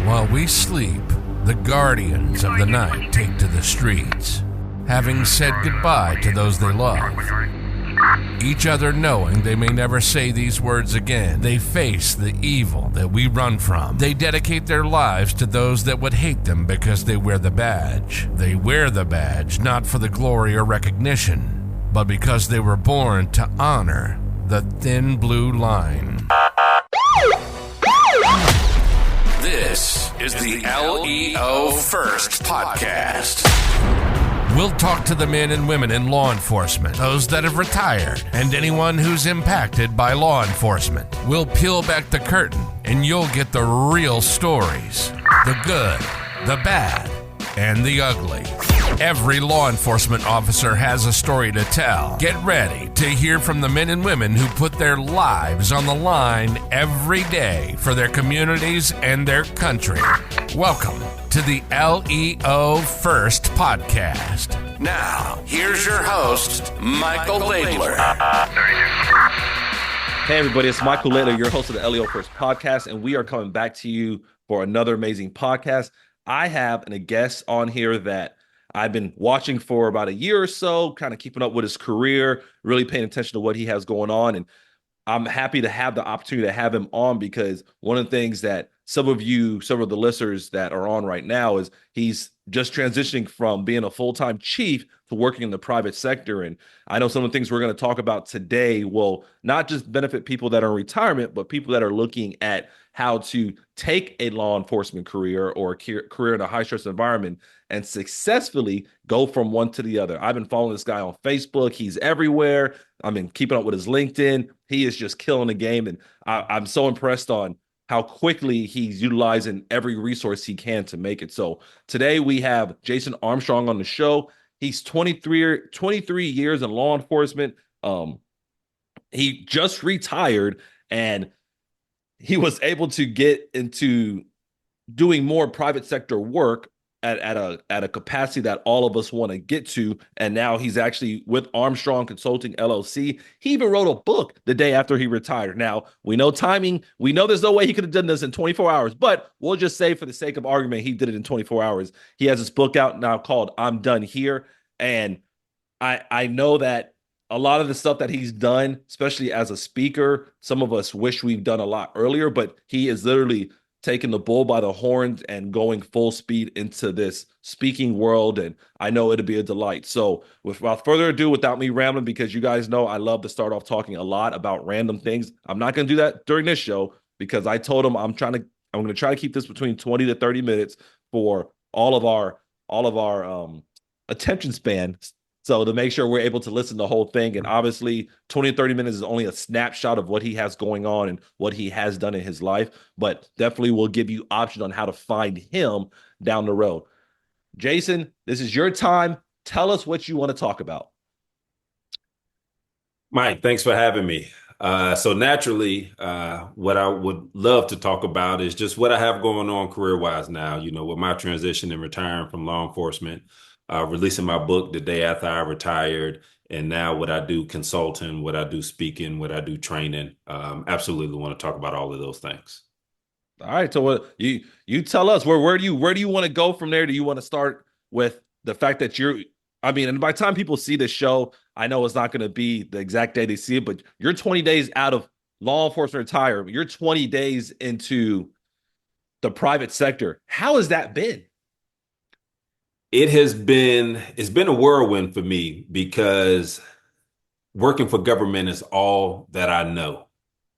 While we sleep, the guardians of the night take to the streets, having said goodbye to those they love. Each other knowing they may never say these words again, they face the evil that we run from. They dedicate their lives to those that would hate them because they wear the badge. They wear the badge not for the glory or recognition, but because they were born to honor the thin blue line. This is the LEO First Podcast. We'll talk to the men and women in law enforcement, those that have retired, and anyone who's impacted by law enforcement. We'll peel back the curtain, and you'll get the real stories. The good, the bad, and the ugly. Every law enforcement officer has a story to tell. Get ready to hear from the men and women who put their lives on the line every day for their communities and their country. Welcome to the LEO First Podcast. Now, here's your host, Michael Laidler. Hey everybody, it's Michael Laidler, your host of the LEO First Podcast, and we are coming back to you for another amazing podcast. I have a guest on here that I've been watching for about a year or so, kind of keeping up with his career, really paying attention to what he has going on. And I'm happy to have the opportunity to have him on because one of the things that several of the listeners that are on right now is he's just transitioning from being a full-time chief to working in the private sector. And I know some of the things we're going to talk about today will not just benefit people that are in retirement, but people that are looking at how to take a law enforcement career or a career in a high-stress environment and successfully go from one to the other. I've been following this guy on Facebook. He's everywhere. I've been keeping up with his LinkedIn. He is just killing the game. And I'm so impressed on how quickly he's utilizing every resource he can to make it. So today we have Jason Armstrong on the show. He's 23 years in law enforcement. He just retired and he was able to get into doing more private sector work at a capacity that all of us want to get to. And now he's actually with Armstrong Consulting LLC. He even wrote a book the day after he retired. Now, we know timing. We know there's no way he could have done this in 24 hours, but we'll just say for the sake of argument, he did it in 24 hours. He has this book out now called I'm Done Here. And I know that a lot of the stuff that he's done, especially as a speaker, some of us wish we've done a lot earlier, but he is literally taking the bull by the horns and going full speed into this speaking world. And I know it'll be a delight. So without further ado, without me rambling, because you guys know I love to start off talking a lot about random things. I'm not going to do that during this show because I told him I'm going to try to keep this between 20 to 30 minutes for all of our attention span. So to make sure we're able to listen to the whole thing. And obviously 20 to 30 minutes is only a snapshot of what he has going on and what he has done in his life, but definitely will give you options on how to find him down the road. Jason, this is your time. Tell us what you want to talk about. Mike, thanks for having me. So naturally, what I would love to talk about is just what I have going on career-wise now, with my transition and retiring from law enforcement. Releasing my book the day after I retired, and now what I do consulting, what I do speaking, what I do training. Absolutely want to talk about all of those things. All right. So what you tell us where do you want to go from there? Do you want to start with the fact that and by the time people see this show, I know it's not going to be the exact day they see it, but you're 20 days out of law enforcement retirement. You're 20 days into the private sector. How has that been? It's been a whirlwind for me because working for government is all that I know.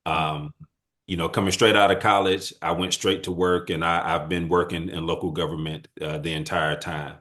Coming straight out of college, I went straight to work, and I've been working in local government the entire time.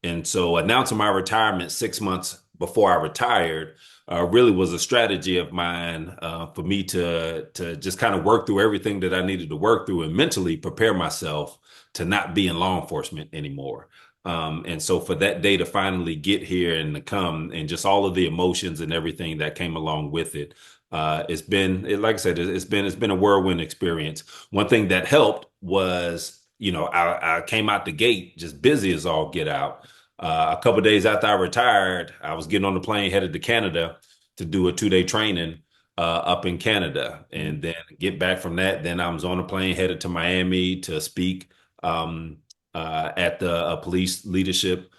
And so announcing my retirement 6 months before I retired really was a strategy of mine for me to just kind of work through everything that I needed to work through and mentally prepare myself to not be in law enforcement anymore. And so for that day to finally get here and to come and just all of the emotions and everything that came along with it, like I said, it's been a whirlwind experience. One thing that helped was, I came out the gate just busy as all get out. A couple of days after I retired, I was getting on the plane headed to Canada to do a 2-day training up in Canada, and then get back from that. Then I was on a plane headed to Miami to speak at the police leadership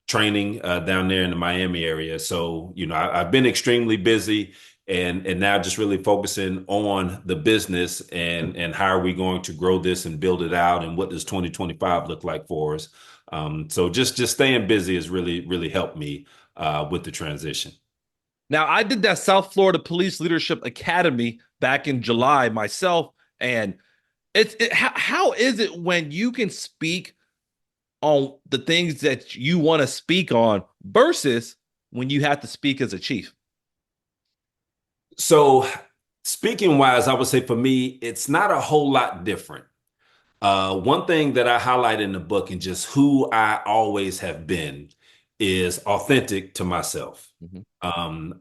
training down there in the Miami area. So, I've been extremely busy and now just really focusing on the business and how are we going to grow this and build it out, and what does 2025 look like for us. So just staying busy has really, really helped me with the transition. Now, I did that South Florida Police Leadership Academy back in July myself, and how is it when you can speak on the things that you want to speak on versus when you have to speak as a chief? So speaking wise, I would say for me, it's not a whole lot different. One thing that I highlight in the book and just who I always have been is authentic to myself. Mhm.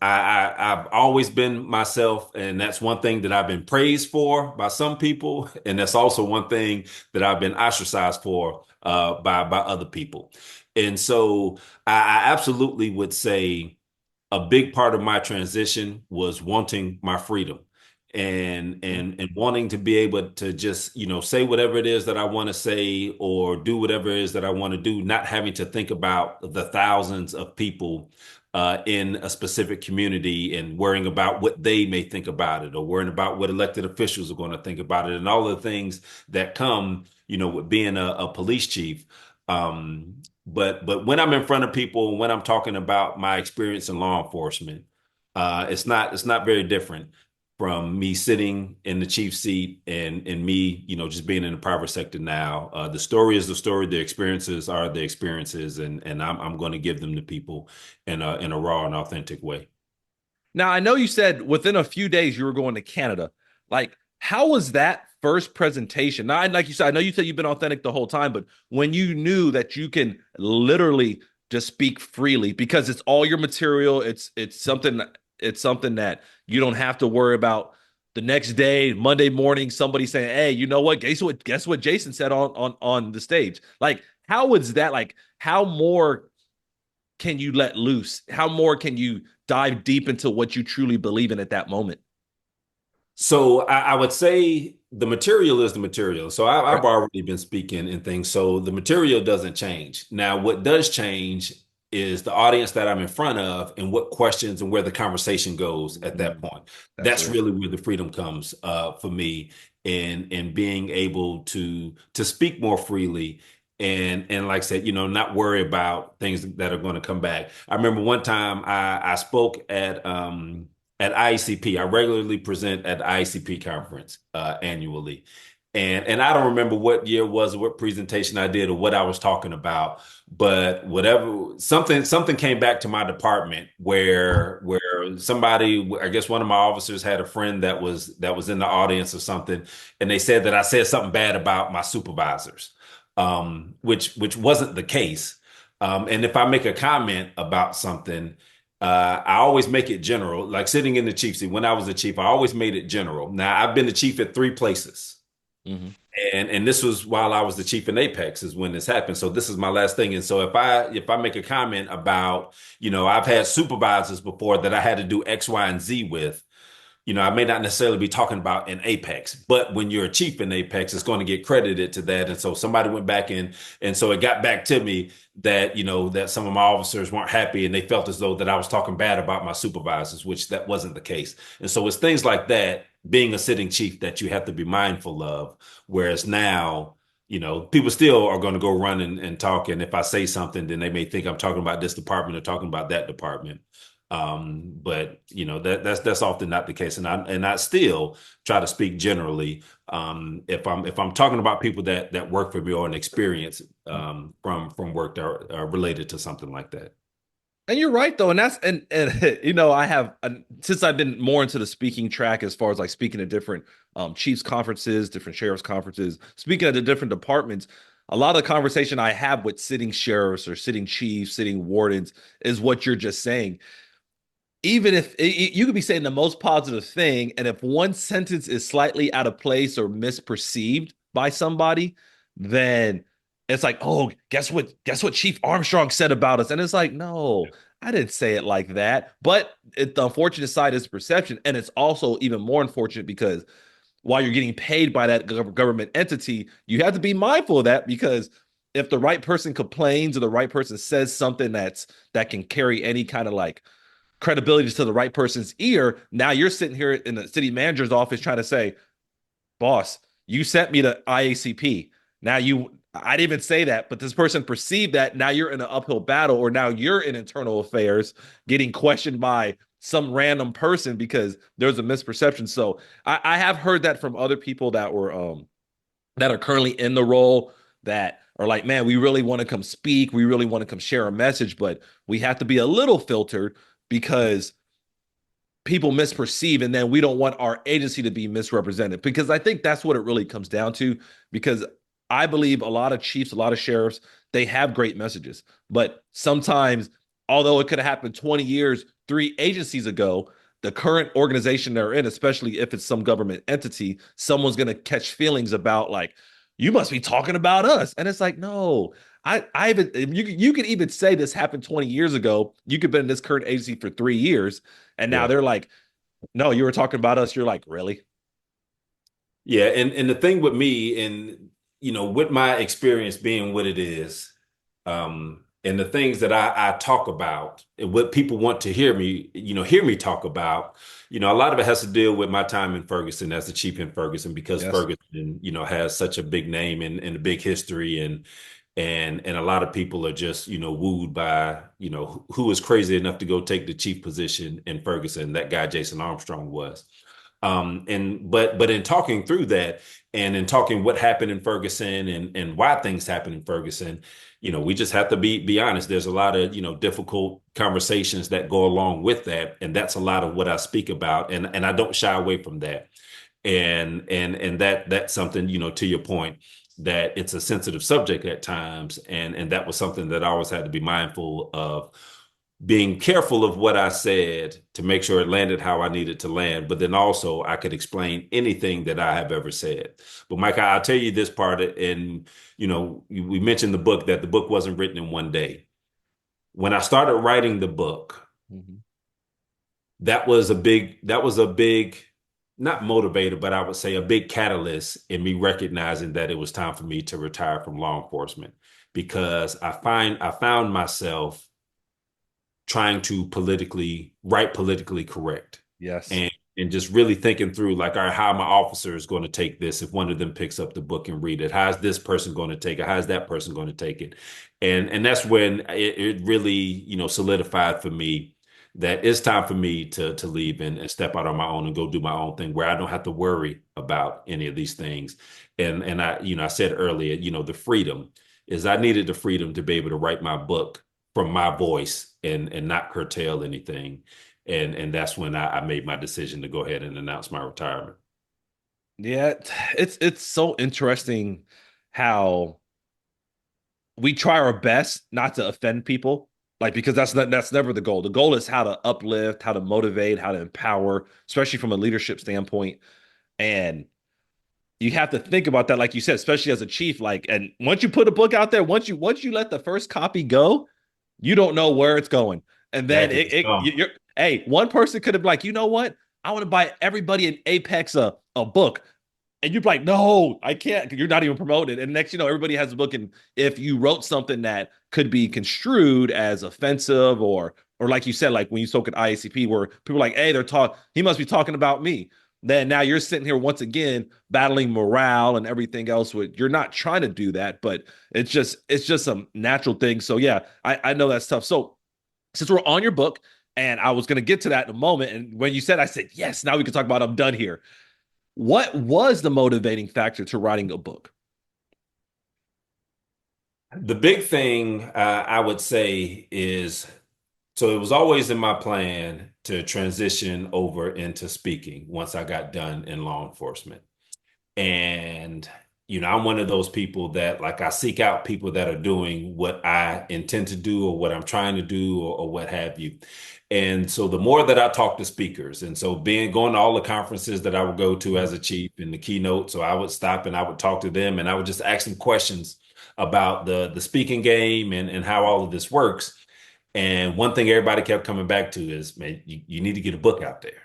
I've always been myself, and that's one thing that I've been praised for by some people, and that's also one thing that I've been ostracized for by other people. And so I absolutely would say a big part of my transition was wanting my freedom and wanting to be able to just, say whatever it is that I want to say or do whatever it is that I want to do, not having to think about the thousands of people in a specific community and worrying about what they may think about it, or worrying about what elected officials are going to think about it, and all the things that come, with being a police chief. But when I'm in front of people, when I'm talking about my experience in law enforcement, it's not very different from me sitting in the chief seat and me, just being in the private sector now. The story is the story, the experiences are the experiences, and I'm going to give them to people in a raw and authentic way. Now, I know you said within a few days you were going to Canada. Like, how was that first presentation? Now, like you said, I know you said you've been authentic the whole time, but when you knew that you can literally just speak freely because it's all your material, it's something that you don't have to worry about the next day, Monday morning, somebody saying, "Hey, you know what? Guess what Jason said on the stage." Like, how was that? Like, how more can you let loose? How more can you dive deep into what you truly believe in at that moment? So I would say the material is the material. So I've Right. already been speaking and things. So the material doesn't change. Now, what does change is the audience that I'm in front of and what questions and where the conversation goes at that point. That's That's real. really where the freedom comes for me in being able to speak more freely and like I said, not worry about things that are going to come back. I remember one time I spoke at ICP. I regularly present at the ICP conference annually. And I don't remember what year it was or what presentation I did or what I was talking about, but whatever, something came back to my department where somebody, I guess one of my officers had a friend that was in the audience or something, and they said that I said something bad about my supervisors, which wasn't the case. And if I make a comment about something, I always make it general. Like sitting in the chief seat, when I was the chief, I always made it general. Now I've been the chief at 3 places. Mm-hmm. And this was while I was the chief in Apex is when this happened. So this is my last thing. And so if I make a comment about, I've had supervisors before that I had to do X, Y, and Z with, I may not necessarily be talking about an Apex, but when you're a chief in Apex, it's going to get credited to that. And so somebody went back in, and so it got back to me that, that some of my officers weren't happy and they felt as though that I was talking bad about my supervisors, which that wasn't the case. And so it's things like that, being a sitting chief, that you have to be mindful of. Whereas now, people still are going to go run and talk. And if I say something, then they may think I'm talking about this department or talking about that department. But that's often not the case, and I still try to speak generally. If I'm talking about people that work for me or an experience from work that are related to something like that. And you're right though, and that's and I have since I've been more into the speaking track as far as like speaking at different chiefs conferences, different sheriffs conferences, speaking at the different departments. A lot of the conversation I have with sitting sheriffs or sitting chiefs, sitting wardens is what you're just saying. Even if you could be saying the most positive thing, and if one sentence is slightly out of place or misperceived by somebody, then it's like, oh, guess what Chief Armstrong said about us. And it's like, no, I didn't say it like that. But the unfortunate side is perception. And it's also even more unfortunate because while you're getting paid by that government entity, you have to be mindful of that, because if the right person complains or the right person says something that can carry any kind of like credibility to the right person's ear, now you're sitting here in the city manager's office trying to say, boss, you sent me to IACP. Now I didn't even say that, but this person perceived that. Now you're in an uphill battle, or now you're in internal affairs getting questioned by some random person because there's a misperception. So I have heard that from other people that are currently in the role, that are like, man, we really want to come speak, we really want to come share a message, but we have to be a little filtered because people misperceive, and then we don't want our agency to be misrepresented, because I think that's what it really comes down to. Because I believe a lot of chiefs, a lot of sheriffs, they have great messages, but sometimes, although it could have happened 20 years, three agencies ago, the current organization they're in, especially if it's some government entity, someone's going to catch feelings about like, you must be talking about us. And it's like, no, I even, you could even say this happened 20 years ago. You could have been in this current agency for 3 years, and now Yeah. they're like, no, you were talking about us. You're like, really? Yeah, and the thing with me, and with my experience being what it is, and the things that I talk about and what people want to hear me talk about, a lot of it has to deal with my time in Ferguson as the chief in Ferguson, because Yes. Ferguson, has such a big name and a big history, and a lot of people are just, wooed by, who was crazy enough to go take the chief position in Ferguson. That guy, Jason Armstrong, was. But in talking through that, and in talking what happened in Ferguson, and why things happen in Ferguson, we just have to be honest. There's a lot of, difficult conversations that go along with that. And that's a lot of what I speak about. And I don't shy away from that. And that's something, to your point, that it's a sensitive subject at times. And that was something that I always had to be mindful of, being careful of what I said to make sure it landed how I needed to land, but then also I could explain anything that I have ever said. But Mike, I'll tell you this part, and we mentioned the book, that the book wasn't written in one day. When I started writing the book, Mm-hmm. that was a big, not motivator, but I would say a big catalyst in me recognizing that it was time for me to retire from law enforcement, because I found myself trying to write politically correct, Yes. and just really thinking through, like, all right, how my officer is going to take this if one of them picks up the book and read it. How's this person going to take it? How's that person going to take it? And that's when it really, solidified for me that it's time for me to leave and step out on my own and go do my own thing, where I don't have to worry about any of these things. And I said earlier, the freedom is, I needed the freedom to be able to write my book from my voice and not curtail anything. And that's when I made my decision to go ahead and announce my retirement. Yeah, it's so interesting how we try our best not to offend people, like, because that's never the goal. The goal is how to uplift, how to motivate, how to empower, especially from a leadership standpoint. And you have to think about that, like you said, especially as a chief. Like, and once you put a book out there, once you let the first copy go, you don't know where it's going. And then That is, you're, hey, one person could have been like, you know what? I want to buy everybody in Apex a book. And you're like, no, I can't. You're not even promoted. And next, everybody has a book. And if you wrote something that could be construed as offensive, or like you said, like when you spoke at IACP, where people are like, hey, he must be talking about me. Then now you're sitting here once again battling morale and everything else. You're not trying to do that, but it's just a natural thing. So yeah, I know that's tough. So since we're on your book, and I was going to get to that in a moment, and when you said, I said, yes, now we can talk about I'm done here. What was the motivating factor to writing a book? the big thing, I would say, is, so it was always in my plan to transition over into speaking once I got done in law enforcement. And, I'm one of those people that, like, I seek out people that are doing what I intend to do, or what I'm trying to do, or what have you. And so the more that I talk to speakers, and so going to all the conferences that I would go to as a chief, and the keynote, so I would stop and I would talk to them, and I would just ask them questions about the speaking game, and how all of this works. And one thing everybody kept coming back to is, man, you need to get a book out there.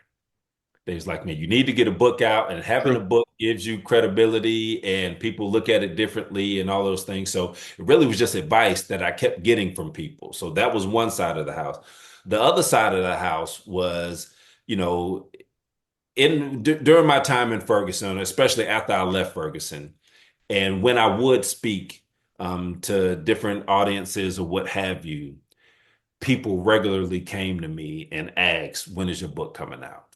They was like, man, you need to get a book out, and having a book gives you credibility and people look at it differently and all those things. So it really was just advice that I kept getting from people. So that was one side of the house. The other side of the house was, you know, during my time in Ferguson, especially after I left Ferguson, and when I would speak to different audiences or what have you, people regularly came to me and asked, "When is your book coming out?"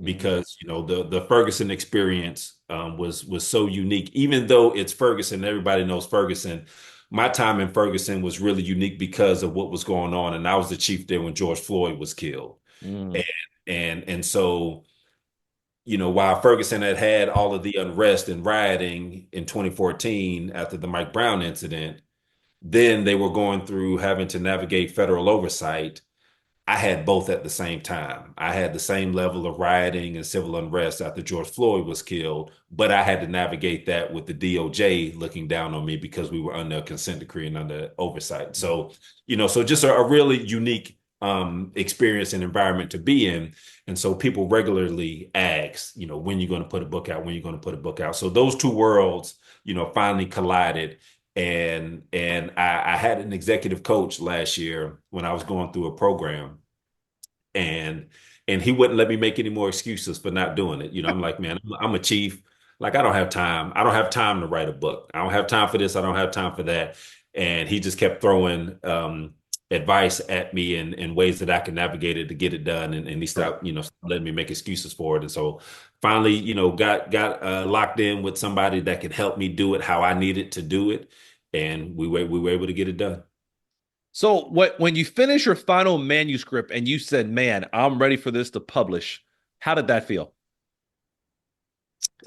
Because the Ferguson experience was so unique. Even though it's Ferguson, everybody knows Ferguson. My time in Ferguson was really unique because of what was going on, and I was the chief there when George Floyd was killed, Mm. and so while Ferguson had all of the unrest and rioting in 2014 after the Mike Brown incident, then they were going through having to navigate federal oversight. I had both at the same time. I had the same level of rioting and civil unrest after George Floyd was killed, but I had to navigate that with the DOJ looking down on me because we were under a consent decree and under oversight. So, so just a really unique experience and environment to be in. And so people regularly ask, when you're going to put a book out, when you're going to put a book out. So those two worlds, finally collided. And I had an executive coach last year when I was going through a program, and he wouldn't let me make any more excuses for not doing it. I'm like, man, I'm a chief. Like, I don't have time. I don't have time to write a book. I don't have time for this. I don't have time for that. And he just kept throwing advice at me in ways that I can navigate it to get it done. And he stopped, letting me make excuses for it. And so finally, got locked in with somebody that could help me do it how I needed to do it. And we were able to get it done. So when you finish your final manuscript and you said, man, I'm ready for this to publish, how did that feel?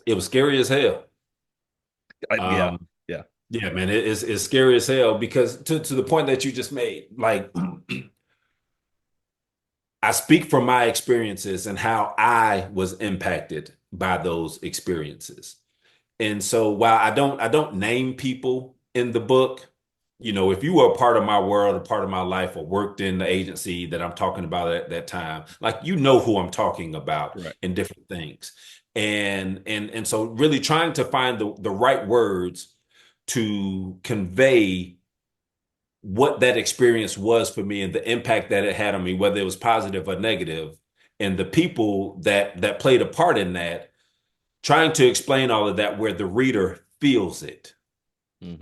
It was scary as hell. Yeah. Yeah, man, it's scary as hell because to the point that you just made, like I speak from my experiences and how I was impacted by those experiences. And so while I don't name people in the book, if you were a part of my world, a part of my life, or worked in the agency that I'm talking about at that time, like who I'm talking about in different things. And so really trying to find the right words to convey what that experience was for me and the impact that it had on me, whether it was positive or negative, and the people that played a part in that, trying to explain all of that where the reader feels it.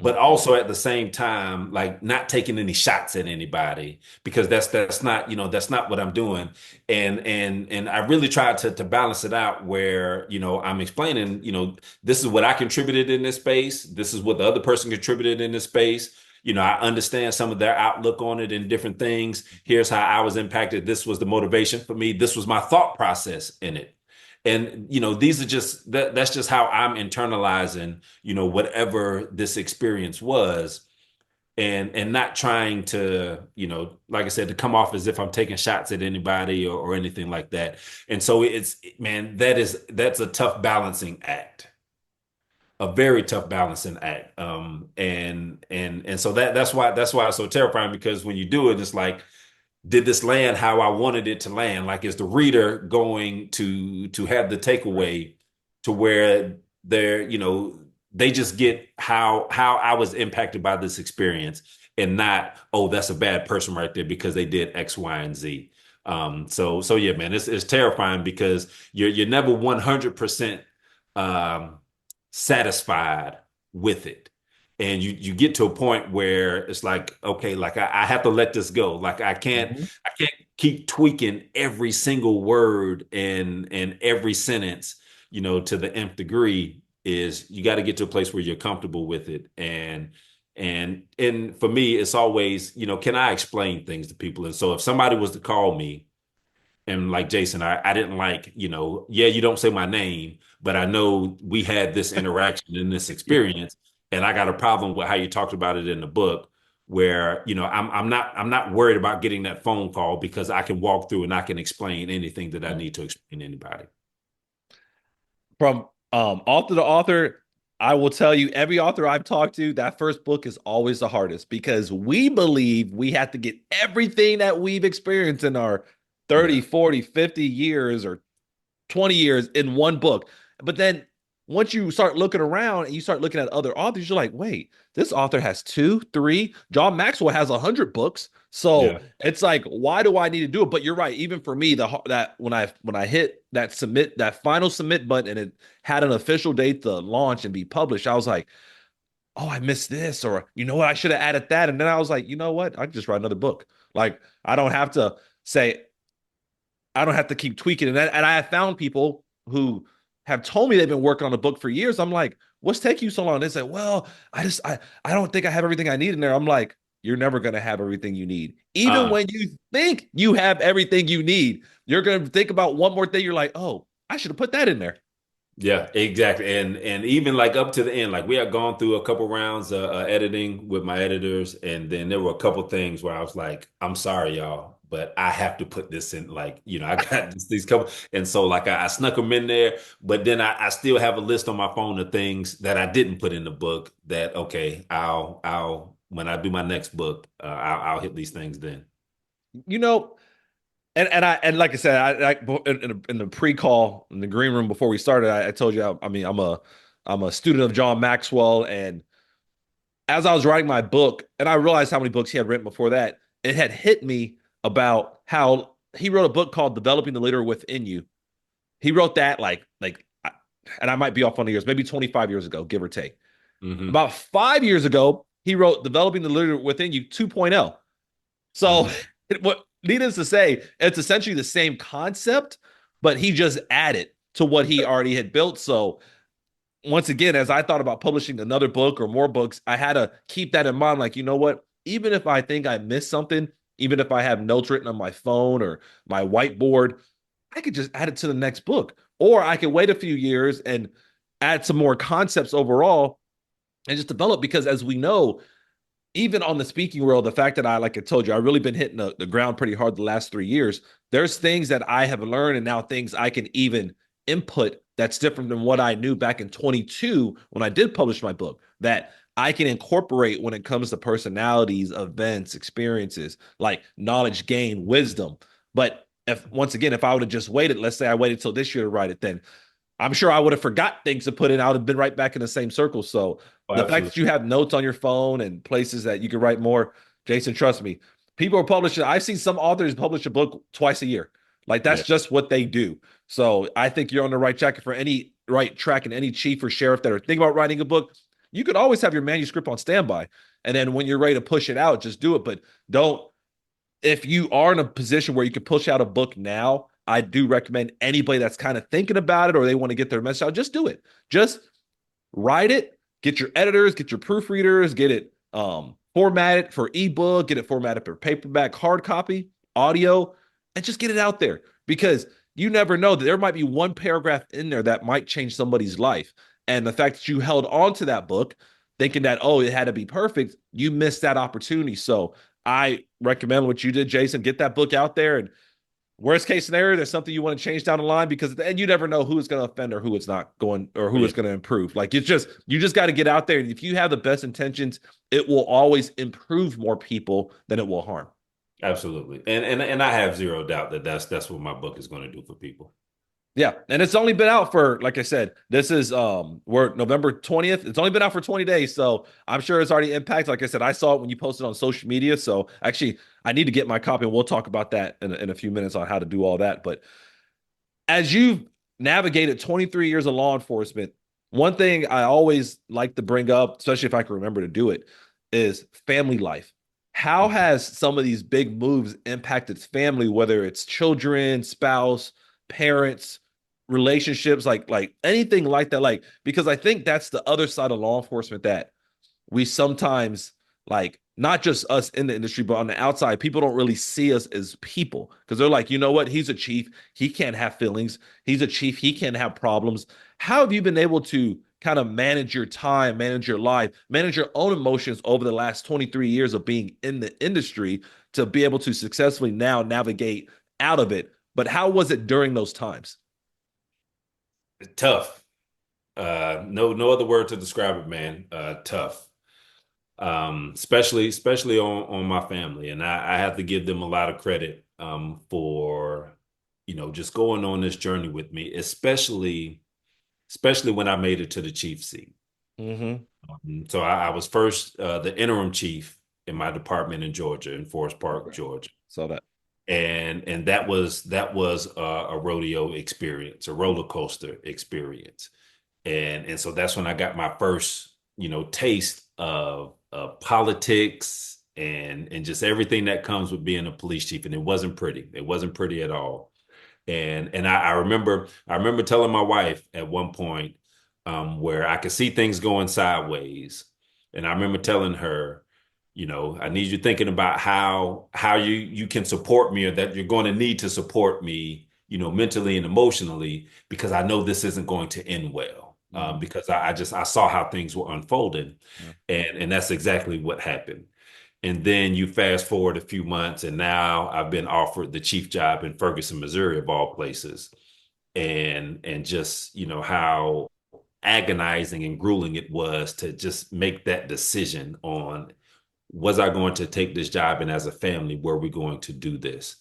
But also at the same time, like not taking any shots at anybody, because that's not what I'm doing. And I really tried to balance it out where, I'm explaining, this is what I contributed in this space. This is what the other person contributed in this space. I understand some of their outlook on it and different things. Here's how I was impacted. This was the motivation for me. This was my thought process in it. And, these are that's just how I'm internalizing, whatever this experience was, and not trying to, like I said, to come off as if I'm taking shots at anybody or anything like that. And so man, that's a tough balancing act, a very tough balancing act. And so that's why it's so terrifying, because when you do it, it's like, did this land how I wanted it to land? Like, is the reader going to have the takeaway to where they just get how I was impacted by this experience, and not, oh, that's a bad person right there because they did X, Y, and Z. So yeah, man, it's terrifying because you're never 100% satisfied with it. And you get to a point where it's like, okay, like I have to let this go. Like I can't keep tweaking every single word and every sentence, to the nth degree. Is you got to get to a place where you're comfortable with it. And for me, it's always, can I explain things to people? And so if somebody was to call me and like, Jason, I didn't like, yeah, you don't say my name, but I know we had this interaction and this experience. And I got a problem with how you talked about it in the book, where, I'm not worried about getting that phone call, because I can walk through and I can explain anything that I need to explain to anybody. From author to author, I will tell you, every author I've talked to, that first book is always the hardest, because we believe we have to get everything that we've experienced in our 30, 40, 50 years or 20 years in one book. But then once you start looking around and you start looking at other authors, you're like, wait, this author has two, three. John Maxwell has 100 books. So Yeah. it's like, why do I need to do it? But you're right. Even for me, that when I hit that final submit button and it had an official date to launch and be published, I was like, oh, I missed this, or you know what, I should have added that. And then I was like, you know what, I can just write another book. Like I don't have to say, I don't have to keep tweaking. And I have found people who have told me they've been working on a book for years. I'm like, what's taking you so long? They say, well, I don't think I have everything I need in there. I'm like, you're never going to have everything you need. Even Uh, when you think you have everything you need, you're going to think about one more thing. You're like, oh, I should have put that in there. yeah, exactly. And even like up to the end, like we had gone through a couple rounds editing with my editors, and then there were a couple things where I was like, I'm sorry, y'all, but I have to put this in. Like, I got these couple, and so like I snuck them in there, but then I still have a list on my phone of things that I didn't put in the book. That okay, I'll when I do my next book, I'll hit these things then. You know, and like I said, in the pre-call in the green room before we started, I told you, I mean, I'm a student of John Maxwell, and as I was writing my book, and I realized how many books he had written before that, it had hit me about how he wrote a book called Developing the Leader Within You. He wrote that and I might be off on the years, maybe 25 years ago, give or take. Hmm. About 5 years ago, he wrote Developing the Leader Within You 2.0. So, Hmm. what needless to say, it's essentially the same concept, but he just added to what he already had built. So, once again, as I thought about publishing another book or more books, I had to keep that in mind. Like, you know what? Even if I think I missed something, even if I have notes written on my phone or my whiteboard, I could just add it to the next book. Or I could wait a few years and add some more concepts overall and just develop. Because as we know, even on the speaking world, the fact that like I told you, I've really been hitting the ground pretty hard the last 3 years. There's things that I have learned and now things I can even input that's different than what I knew back in 22 when I did publish my book that I can incorporate when it comes to personalities, events, experiences, like knowledge gain, wisdom. But if once again, if I would have just waited, let's say I waited till this year to write it, then I'm sure I would have forgot things to put in. I would have been right back in the same circle. So Oh, the fact that absolutely. you have notes on your phone and places that you can write more, Jason, trust me, people are publishing. I've seen some authors publish a book twice a year. Like that's Yeah. just what they do. So I think you're on the right track for any right track and any chief or sheriff that are thinking about writing a book. You could always have your manuscript on standby. And then when you're ready to push it out, just do it. But don't if you are in a position where you can push out a book now, I do recommend anybody that's kind of thinking about it or they want to get their message out, just do it. Just write it, get your editors, get your proofreaders, get it formatted for ebook, get it formatted for paperback, hard copy, audio, and just get it out there because you never know that there might be one paragraph in there that might change somebody's life. And the fact that you held on to that book thinking that, oh, it had to be perfect, you missed that opportunity. So I recommend what you did, Jason. Get that book out there. And worst case scenario, there's something you want to change down the line because and you never know who is going to offend or who it's not going or Oh, who yeah. is going to improve. Like it's just you just got to get out there. And if you have the best intentions, it will always improve more people than it will harm. Absolutely. And I have zero doubt that that's what my book is going to do for people. Yeah, and it's only been out for, like I said, this is we're November 20th. It's only been out for 20 days, so I'm sure it's already impacted. Like I said, I saw it when you posted on social media. So actually, I need to get my copy, and we'll talk about that in a few minutes on how to do all that. But as you've navigated 23 years of law enforcement, one thing I always like to bring up, especially if I can remember to do it, is family life. How has some of these big moves impacted family, whether it's children, spouse, parents, relationships, like anything like that? Like, because I think that's the other side of law enforcement that we sometimes like not just us in the industry, but on the outside, people don't really see us as people because they're like, you know what? He's a chief. He can't have feelings. He's a chief. He can't have problems. How have you been able to kind of manage your time, manage your life, manage your own emotions over the last 23 years of being in the industry to be able to successfully now navigate out of it? But how was it during those times? Tough. No other word to describe it, man. Tough. Especially on my family. And I have to give them a lot of credit for, just going on this journey with me, especially when I made it to the chief seat. Mm-hmm. So I was first the interim chief in my department in Georgia, in Forest Park, Okay. Georgia. Saw that. And that was a rodeo experience, a roller coaster experience. And so that's when I got my first, taste of politics and just everything that comes with being a police chief. And it wasn't pretty. It wasn't pretty at all. And I remember telling my wife at one point, where I could see things going sideways. And I remember telling her, I need you thinking about how you can support me, or that you're going to need to support me, mentally and emotionally, because I know this isn't going to end well. Because I saw how things were unfolding, Yeah. and that's exactly what happened. And then you fast forward a few months, and now I've been offered the chief job in Ferguson, Missouri, of all places. And just, how agonizing and grueling it was to just make that decision on, was I going to take this job, and as a family, were we going to do this?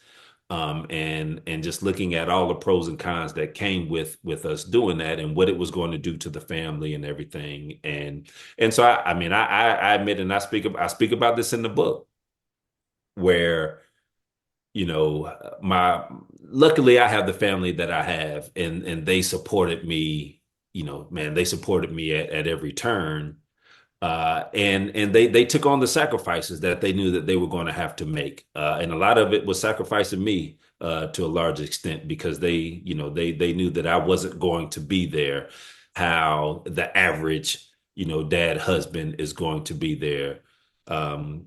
And just looking at all the pros and cons that came with us doing that, and what it was going to do to the family and everything. And so I mean, I admit, and I speak about this in the book, where, my luckily I have the family that I have, and they supported me. Man, they supported me at every turn. And they took on the sacrifices that they knew that they were going to have to make, and a lot of it was sacrificing me, to a large extent, because they knew that I wasn't going to be there how the average, dad husband is going to be there,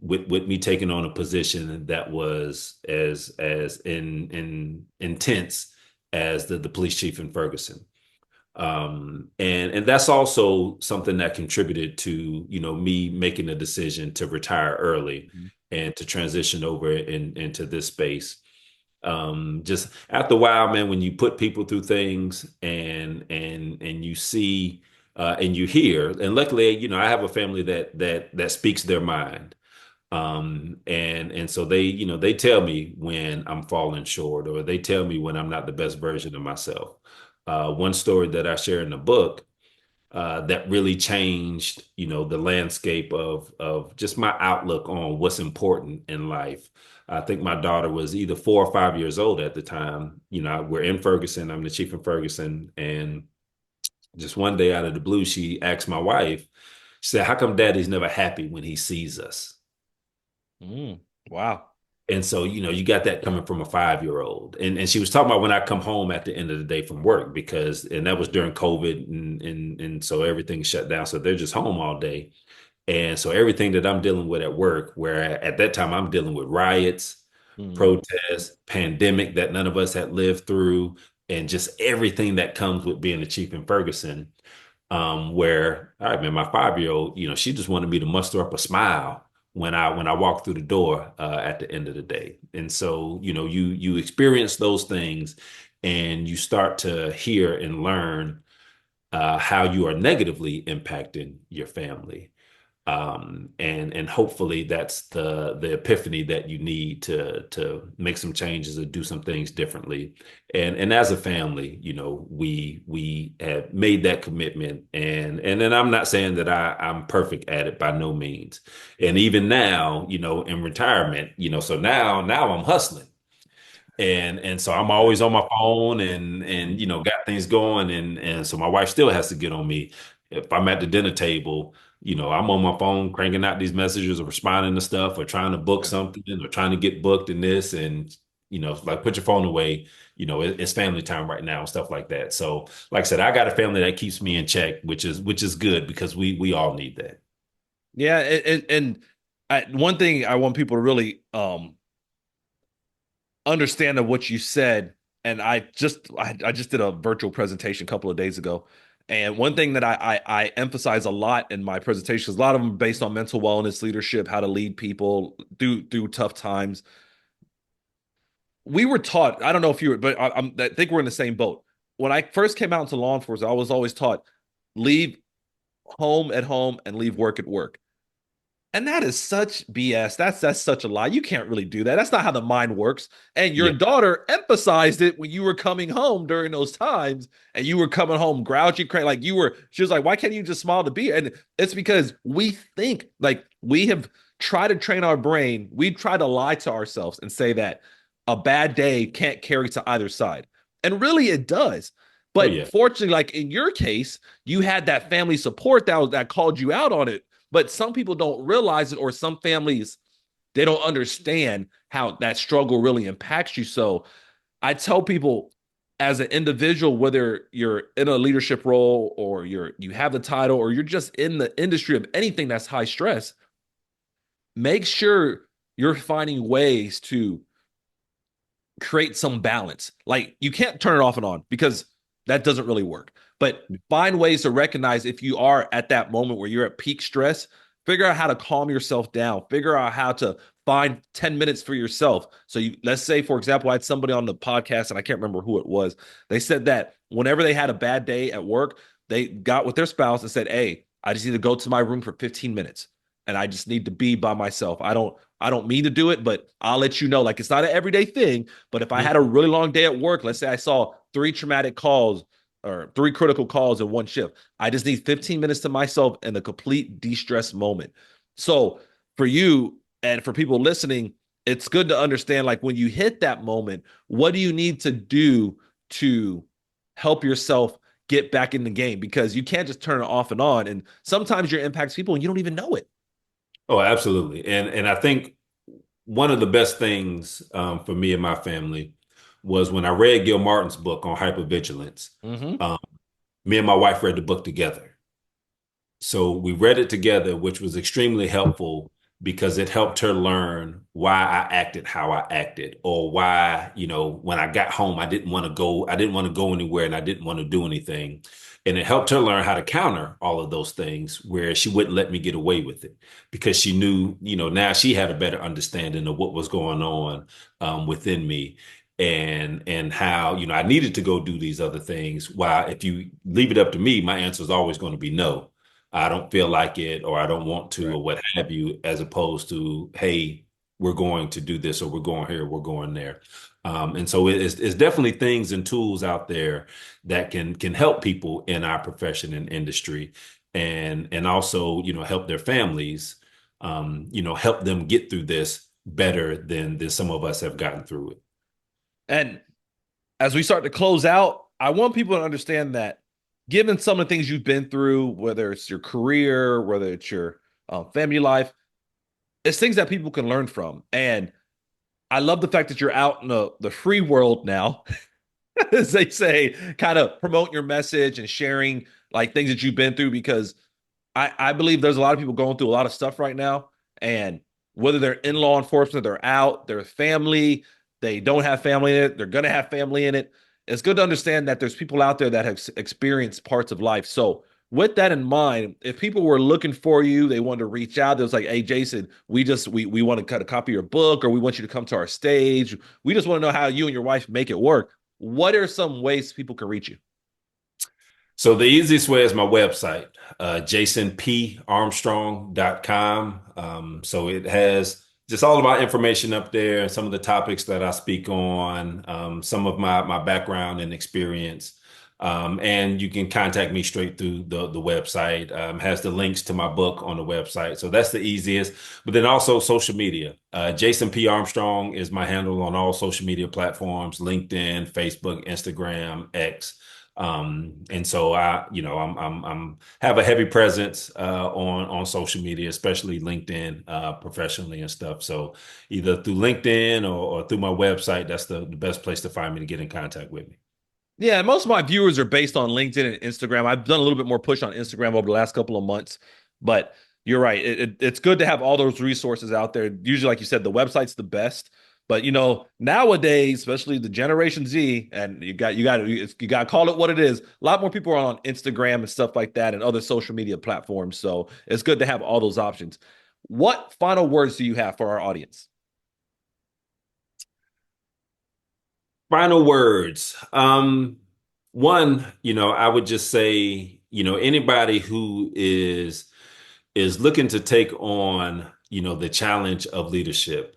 with me taking on a position that was as in intense as the police chief in Ferguson. And that's also something that contributed to, me making the decision to retire early Mhm. and to transition over into this space. Just after a while, man, when you put people through things, and you see, and you hear, and luckily, I have a family that speaks their mind. And so they tell me when I'm falling short, or they tell me when I'm not the best version of myself. One story that I share in the book, that really changed, the landscape of just my outlook on what's important in life. I think my daughter was either 4 or 5 years old at the time. We're in Ferguson. I'm the chief in Ferguson, and just one day out of the blue, she asked my wife. She said, "How come Daddy's never happy when he sees us?" Wow. And so, you got that coming from a 5-year-old. And she was talking about when I come home at the end of the day from work, and that was during COVID, and so everything shut down. So they're just home all day. And so everything that I'm dealing with at work, where at that time I'm dealing with riots, Mhm. protests, pandemic that none of us had lived through, and just everything that comes with being a chief in Ferguson. Where, all right, man, my 5-year-old, she just wanted me to muster up a smile when I walk through the door, at the end of the day. And so, you experience those things, and you start to hear and learn, how you are negatively impacting your family. And hopefully that's the epiphany that you need to make some changes or do some things differently. And as a family, we have made that commitment. And then I'm not saying that I'm perfect at it, by no means. And even now, in retirement, so now I'm hustling. And so I'm always on my phone, and got things going, and so my wife still has to get on me. If I'm at the dinner table, I'm on my phone cranking out these messages, or responding to stuff, or trying to book Yeah. something, or trying to get booked in this. And like, put your phone away. It's family time right now, and stuff like that. So like I said, I got a family that keeps me in check, which is good, because we all need that. Yeah, one thing I want people to really understand of what you said, and I just did a virtual presentation a couple of days ago, and one thing that I emphasize a lot in my presentations, a lot of them based on mental wellness, leadership, how to lead people through tough times. We were taught, I don't know if you were, but I think we're in the same boat. When I first came out into law enforcement, I was always taught leave home at home and leave work at work. And that is such BS. That's such a lie. You can't really do that. That's not how the mind works. And your Yeah. daughter emphasized it when you were coming home during those times, and you were coming home grouchy, like you were. She was like, "Why can't you just smile to be?" And it's because we think like we have tried to train our brain. We try to lie to ourselves and say that a bad day can't carry to either side, and really it does. Oh But yeah. fortunately, like in your case, you had that family support that called you out on it, but some people don't realize it, or some families, they don't understand how that struggle really impacts you. So I tell people, as an individual, whether you're in a leadership role or you have the title or you're just in the industry of anything that's high stress, make sure you're finding ways to create some balance. Like you can't turn it off and on because that doesn't really work. But find ways to recognize if you are at that moment where you're at peak stress, figure out how to calm yourself down, figure out how to find 10 minutes for yourself. So you, let's say, for example, I had somebody on the podcast and I can't remember who it was. They said that whenever they had a bad day at work, they got with their spouse and said, "Hey, I just need to go to my room for 15 minutes and I just need to be by myself. I don't mean to do it, but I'll let you know. Like it's not an everyday thing, but if I had a really long day at work, let's say I saw 3 traumatic calls or 3 critical calls in one shift, I just need 15 minutes to myself and a complete de-stress moment." So for you and for people listening, it's good to understand like when you hit that moment, what do you need to do to help yourself get back in the game? Because you can't just turn it off and on. And sometimes your impacts people and you don't even know it. Oh, absolutely. And I think one of the best things for me and my family was when I read Gil Martin's book on hypervigilance. Mm-hmm. Um, Me and my wife read the book together. So we read it together, which was extremely helpful because it helped her learn why I acted how I acted, or why, when I got home, I didn't want to go anywhere and I didn't want to do anything. And it helped her learn how to counter all of those things where she wouldn't let me get away with it because she knew, now she had a better understanding of what was going on within me and how, I needed to go do these other things. While if you leave it up to me, my answer is always going to be no. I don't feel like it, or I don't want to, Right. or what have you, as opposed to, hey, we're going to do this, or we're going here, we're going there. And so it's definitely things and tools out there that can help people in our profession and industry, and also, help their families, help them get through this better than some of us have gotten through it. And as we start to close out, I want people to understand that given some of the things you've been through, whether it's your career, whether it's your family life, it's things that people can learn from. And I love the fact that you're out in the free world now, as they say, kind of promote your message and sharing like things that you've been through because I believe there's a lot of people going through a lot of stuff right now. And whether they're in law enforcement, they're out, they're family, they don't have family in it, they're going to have family in it. It's good to understand that there's people out there that have experienced parts of life. So, with that in mind, if people were looking for you, they wanted to reach out, they was like, "Hey, Jason, we want to cut a copy of your book, or we want you to come to our stage. We just want to know how you and your wife make it work." What are some ways people can reach you? So the easiest way is my website, jasonparmstrong.com. So it has just all of my information up there and some of the topics that I speak on, some of my background and experience. And you can contact me straight through the website. Has the links to my book on the website. So that's the easiest. But then also social media. Jason P. Armstrong is my handle on all social media platforms: LinkedIn, Facebook, Instagram, X. And so I'm have a heavy presence on social media, especially LinkedIn, professionally and stuff. So either through LinkedIn or through my website, that's the best place to find me to get in contact with me. Yeah, most of my viewers are based on LinkedIn and Instagram. I've done a little bit more push on Instagram over the last couple of months, but you're right. It's good to have all those resources out there. Usually, like you said, the website's the best. But nowadays, especially the Generation Z, and you got to call it what it is. A lot more people are on Instagram and stuff like that, and other social media platforms. So it's good to have all those options. What final words do you have for our audience? Final words. One, I would just say, anybody who is is looking to take on, the challenge of leadership.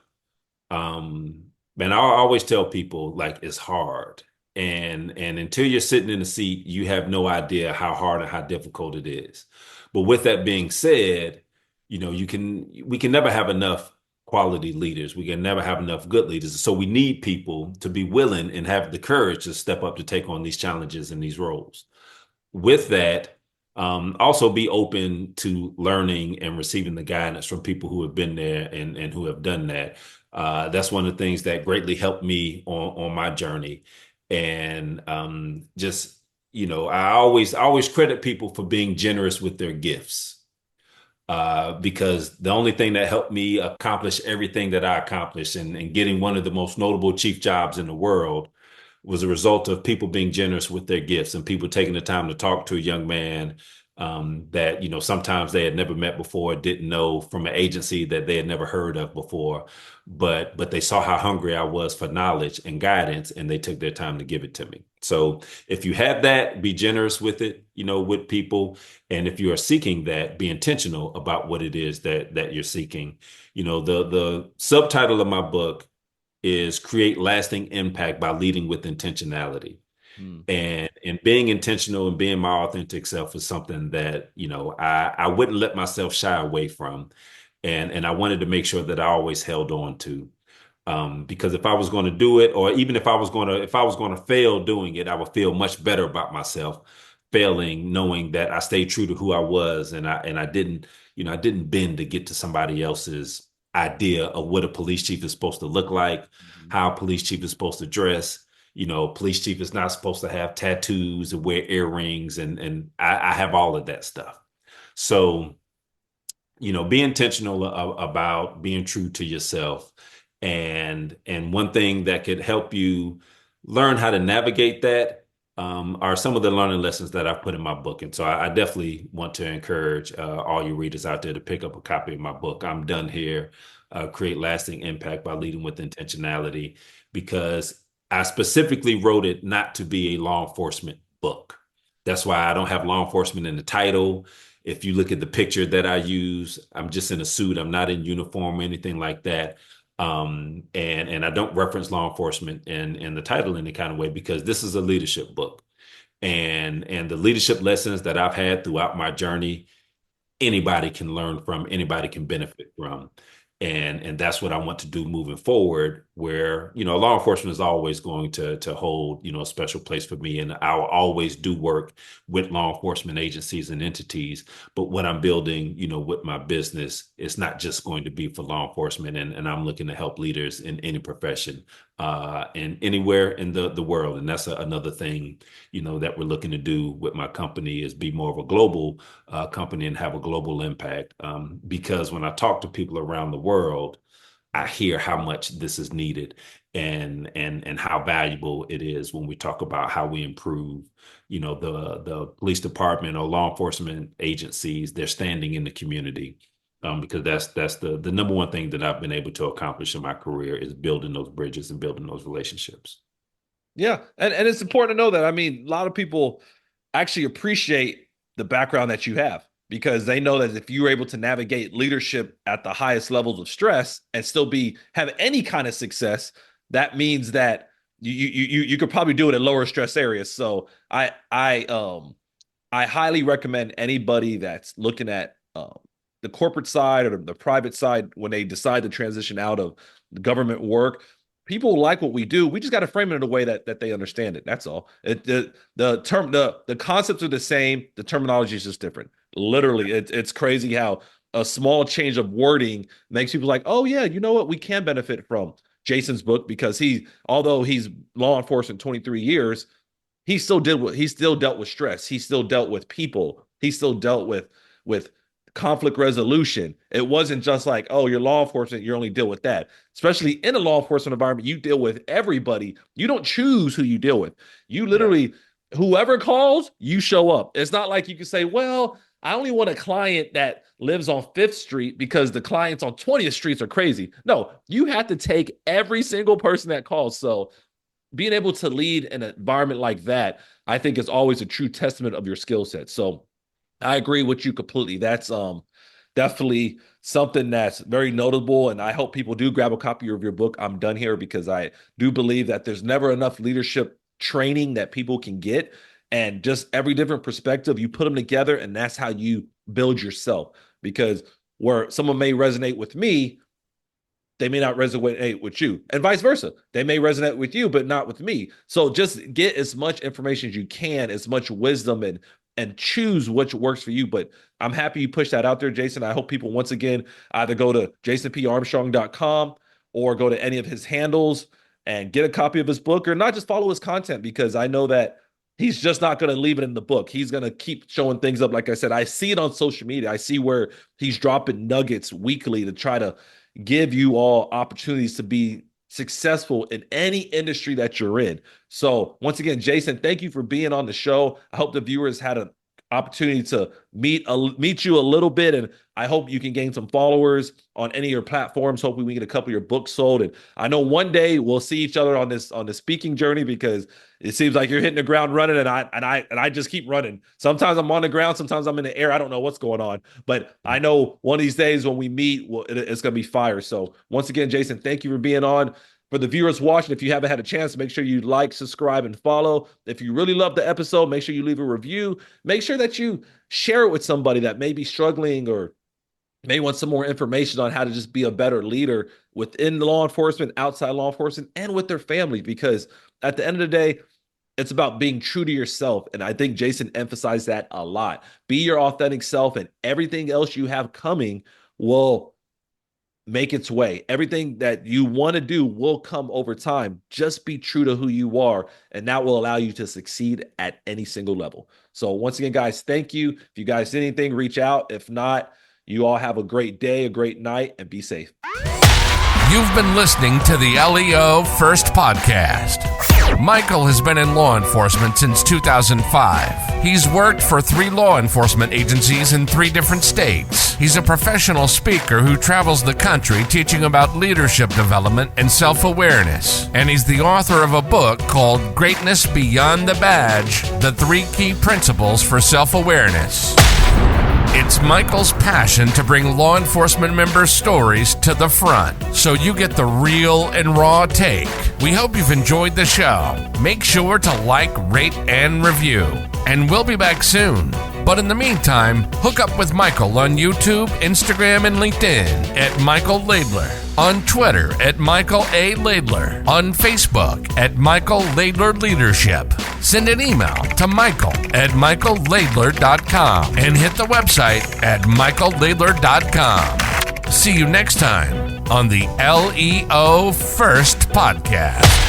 And I always tell people like it's hard. And until you're sitting in the seat, you have no idea how hard and how difficult it is. But with that being said, we can never have enough quality leaders. We can never have enough good leaders. So we need people to be willing and have the courage to step up to take on these challenges and these roles. With that, also be open to learning and receiving the guidance from people who have been there and who have done that. That's one of the things that greatly helped me on my journey. And just, I always credit people for being generous with their gifts. Because the only thing that helped me accomplish everything that I accomplished and getting one of the most notable chief jobs in the world was a result of people being generous with their gifts and people taking the time to talk to a young man that, sometimes they had never met before, didn't know, from an agency that they had never heard of before, but they saw how hungry I was for knowledge and guidance, and they took their time to give it to me. So if you have that, be generous with it, with people. And if you are seeking that, be intentional about what it is that you're seeking. The subtitle of my book is Create Lasting Impact by Leading with Intentionality. And being intentional and being my authentic self is something that, I wouldn't let myself shy away from. And I wanted to make sure that I always held on to. Because if I was going to do it, or even if I was going to fail doing it, I would feel much better about myself failing, knowing that I stayed true to who I was, and I didn't, I didn't bend to get to somebody else's idea of what a police chief is supposed to look like, how a police chief is supposed to dress. Police chief is not supposed to have tattoos and wear earrings, and I have all of that stuff. So, be intentional about being true to yourself. And one thing that could help you learn how to navigate that are some of the learning lessons that I've put in my book. And so I definitely want to encourage all your readers out there to pick up a copy of my book. I'm done here. Create Lasting Impact by Leading with Intentionality, because I specifically wrote it not to be a law enforcement book. That's why I don't have law enforcement in the title. If you look at the picture that I use, I'm just in a suit. I'm not in uniform or anything like that. And I don't reference law enforcement in the title in any kind of way, because this is a leadership book. And the leadership lessons that I've had throughout my journey, anybody can learn from, anybody can benefit from. And that's what I want to do moving forward, where, law enforcement is always going to hold, a special place for me. And I'll always do work with law enforcement agencies and entities. But what I'm building, with my business, it's not just going to be for law enforcement. And I'm looking to help leaders in any profession, and anywhere in the world. And that's another thing, that we're looking to do with my company, is be more of a global company and have a global impact. Because when I talk to people around the world, I hear how much this is needed and how valuable it is when we talk about how we improve, the police department or law enforcement agencies, their standing in the community. Because that's the number one thing that I've been able to accomplish in my career, is building those bridges and building those relationships. Yeah. And it's important to know that. I mean, a lot of people actually appreciate the background that you have, because they know that if you're able to navigate leadership at the highest levels of stress and still have any kind of success, that means that you could probably do it at lower stress areas. So I highly recommend anybody that's looking at the corporate side or the private side, when they decide to transition out of the government work. People like what we do. We just got to frame it in a way that they understand it. That's all. The concepts are the same. The terminology is just different. Literally, it's crazy how a small change of wording makes people like, oh yeah, you know what? We can benefit from Jason's book, because although he's law enforcement 23 years, he still dealt with stress. He still dealt with people. He still dealt with conflict resolution. It wasn't just like, oh, you're law enforcement, you only deal with that. Especially in a law enforcement environment, you deal with everybody. You don't choose who you deal with. You literally, whoever calls, you show up. It's not like you can say, well, I only want a client that lives on 5th Street because the clients on 20th Streets are crazy. No, you have to take every single person that calls. So being able to lead in an environment like that, I think, is always a true testament of your skill set. So I agree with you completely. That's definitely something that's very notable. And I hope people do grab a copy of your book. I'm done here, because I do believe that there's never enough leadership training that people can get. And just every different perspective, you put them together, and that's how you build yourself. Because where someone may resonate with me, they may not resonate with you, and vice versa. They may resonate with you, but not with me. So just get as much information as you can, as much wisdom, and choose which works for you. But I'm happy you pushed that out there, Jason. I hope people, once again, either go to jasonparmstrong.com or go to any of his handles and get a copy of his book, or not just follow his content, because I know that he's just not going to leave it in the book. He's going to keep showing things up. Like I said, I see it on social media. I see where he's dropping nuggets weekly to try to give you all opportunities to be successful in any industry that you're in. So once again, Jason, thank you for being on the show. I hope the viewers had an opportunity to meet you a little bit, and I hope you can gain some followers on any of your platforms. Hopefully we get a couple of your books sold, and I know one day we'll see each other on this speaking journey, because it seems like you're hitting the ground running, and I just keep running. Sometimes I'm on the ground, sometimes I'm in the air. I don't know what's going on, but I know one of these days when we meet, it's going to be fire. So once again, Jason, thank you for being on. For the viewers watching, if you haven't had a chance, make sure you like, subscribe, and follow. If you really love the episode, make sure you leave a review. Make sure that you share it with somebody that may be struggling or may want some more information on how to just be a better leader within law enforcement, outside law enforcement, and with their family. Because at the end of the day, it's about being true to yourself. And I think Jason emphasized that a lot. Be your authentic self, and everything else you have coming will make its way. Everything that you want to do will come over time. Just be true to who you are, and that will allow you to succeed at any single level. So once again, guys, thank you. If you guys did anything, reach out. If not, you all have a great day, a great night, and be safe. You've been listening to the LEO First Podcast. Michael has been in law enforcement since 2005. He's worked for 3 law enforcement agencies in 3 different states. He's a professional speaker who travels the country teaching about leadership development and self-awareness. And he's the author of a book called Greatness Beyond the Badge: The 3 Key Principles for Self-Awareness. It's Michael's passion to bring law enforcement members' stories to the front, so you get the real and raw take. We hope you've enjoyed the show. Make sure to like, rate, and review. And we'll be back soon. But in the meantime, hook up with Michael on YouTube, Instagram, and LinkedIn at Michael Laidler, on Twitter at Michael A. Laidler, on Facebook at Michael Laidler Leadership. Send an email to michael@michaellaidler.com and hit the website at michaellaidler.com. See you next time on the LEO First Podcast.